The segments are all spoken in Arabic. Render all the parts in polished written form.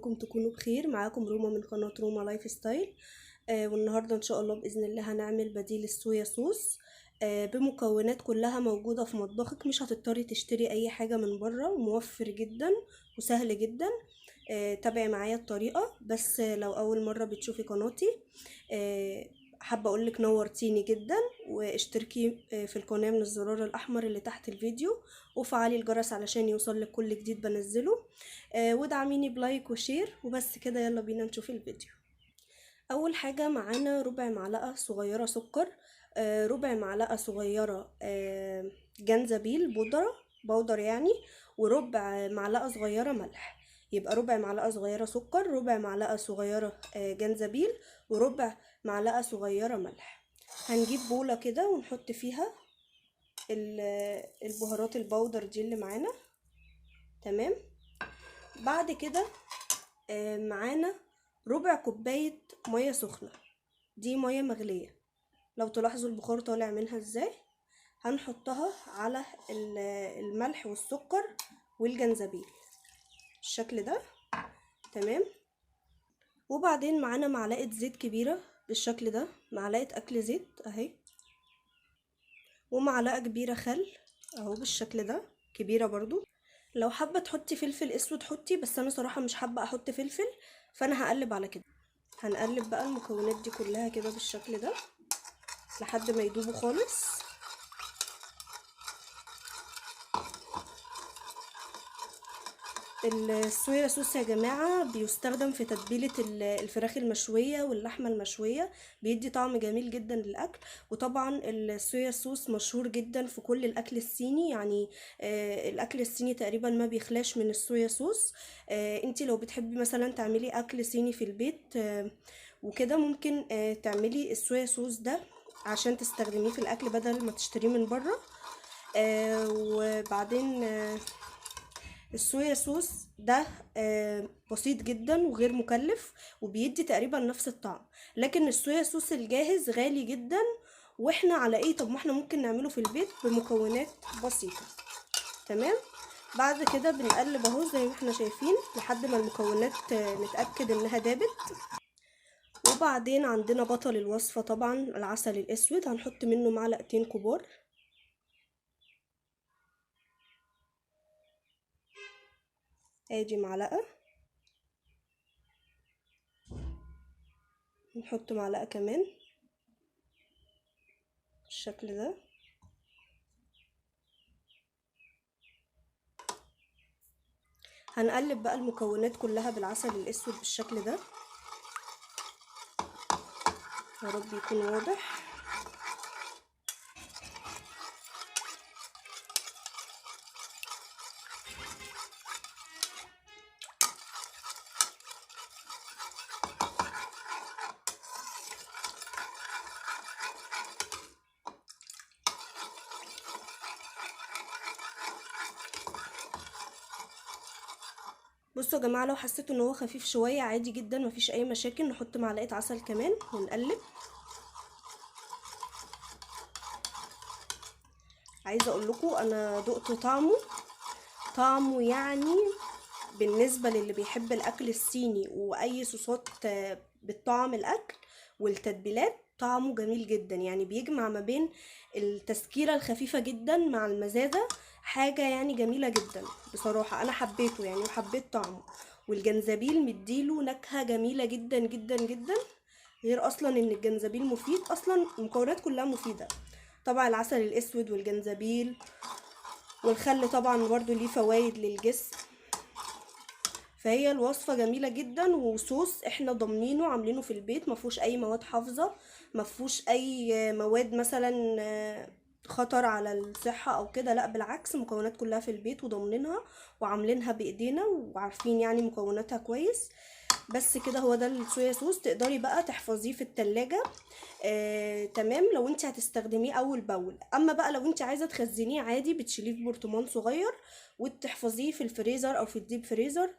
ارجوكم تكونوا بخير. معاكم روما من قناة روما لايف ستايل. والنهاردة ان شاء الله بإذن الله هنعمل بديل الصويا صوص بمكونات كلها موجودة في مطبخك، مش هتضطري تشتري اي حاجة من بره، وموفر جدا وسهل جدا. تابعي معايا الطريقة. بس لو اول مرة بتشوفي قناتي حابة اقولك نورتيني جدا، واشتركي في القناة من الزرار الاحمر اللي تحت الفيديو، وفعلي الجرس علشان يوصلك كل جديد بنزله، ودعميني بلايك وشير. وبس كده، يلا بينا نشوف الفيديو. اول حاجة معانا ربع معلقة صغيرة سكر، ربع معلقة صغيرة جنزبيل بودر يعني، وربع معلقة صغيرة ملح. يبقى ربع معلقة صغيرة سكر، ربع معلقة صغيرة جنزبيل، وربع معلقة صغيرة ملح. هنجيب بولة كده ونحط فيها البهارات البودر دي اللي معانا. تمام. بعد كده معانا ربع كوباية مية سخنة، دي مية مغلية. لو تلاحظوا البخار طالع منها ازاي. هنحطها على الملح والسكر والجنزبيل بالشكل ده. تمام. وبعدين معانا معلقة زيت كبيرة بالشكل ده، معلقة اكل زيت اهي، ومعلقة كبيرة خل اهو بالشكل ده، كبيرة برضو. لو حابة تحطي فلفل اسود حطي، بس انا صراحة مش حابة احط فلفل، فانا هقلب على كده. هنقلب بقى المكونات دي كلها كده بالشكل ده لحد ما يدوبوا خالص. الصويا صوص يا جماعة بيستخدم في تتبيلة الفراخ المشوية واللحمة المشوية، بيدي طعم جميل جدا للأكل. وطبعا الصويا صوص مشهور جدا في كل الأكل الصيني، يعني الأكل الصيني تقريبا ما بيخلاش من الصويا صوص. انتي لو بتحبي مثلا تعملي أكل صيني في البيت وكده، ممكن تعملي الصويا صوص ده عشان تستخدميه في الأكل بدل ما تشتريه من بره. وبعدين الصويا صوص ده بسيط جدا وغير مكلف، وبيدي تقريبا نفس الطعم. لكن الصويا صوص الجاهز غالي جدا، واحنا على ايه؟ طب ما احنا ممكن نعمله في البيت بمكونات بسيطة. تمام. بعد كده بنقلب اهو زي ما احنا شايفين لحد ما المكونات نتأكد انها دابت. وبعدين عندنا بطل الوصفة طبعا العسل الاسود، هنحط منه معلقتين كبار. ادي معلقة، نحط معلقة كمان بالشكل ده. هنقلب بقى المكونات كلها بالعسل الاسود بالشكل ده، يا رب يكون واضح. بصوا يا جماعه، لو حسيتوا ان هو خفيف شويه عادي جدا، مفيش اي مشاكل، نحط معلقه عسل كمان ونقلب. عايزه اقول لكم انا دقت طعمه يعني بالنسبه للي بيحب الاكل الصيني واي صوصات بتطعم الاكل والتتبيلات، طعمه جميل جدا. يعني بيجمع ما بين التسكيره الخفيفه جدا مع المزازه، حاجه يعني جميله جدا بصراحه. انا حبيته يعني وحبيت طعمه، والجنزبيل مديله نكهه جميله جدا جدا جدا. غير اصلا ان الجنزبيل مفيد، اصلا المكونات كلها مفيده. طبعا العسل الاسود والجنزبيل والخل طبعا برضو ليه فوائد للجسم. فهي الوصفة جميلة جدا، وصوص احنا ضامنينه عاملينه في البيت، مفهوش اي مواد حافظة، مفهوش اي مواد مثلا خطر على الصحة او كده. لا بالعكس، مكونات كلها في البيت وضامنينها وعاملينها بايدينا وعارفين يعني مكوناتها كويس. بس كده، هو ده الصويا صوص. تقدري بقى تحفظيه في التلاجة تمام لو انت هتستخدميه اول باول. اما بقى لو انت عايزة تخزنيه عادي، بتشيليه في برطمان صغير وتحفظيه في الفريزر او في الديب فريزر.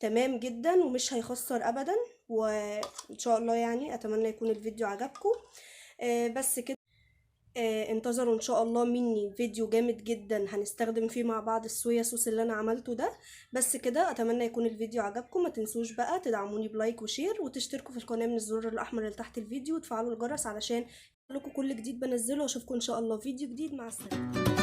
تمام جدا ومش هيخسر ابدا. وان شاء الله يعني اتمنى يكون الفيديو عجبكم. بس كده. انتظروا ان شاء الله مني فيديو جامد جدا هنستخدم فيه مع بعض الصويا صوص اللي انا عملته ده. بس كده، اتمنى يكون الفيديو عجبكم. ما تنسوش بقى تدعموني بلايك وشير وتشتركوا في القناة من الزر الاحمر اللي تحت الفيديو وتفعلوا الجرس علشان يوصلكوا كل جديد بنزله. واشوفكم ان شاء الله في فيديو جديد. مع السلامة.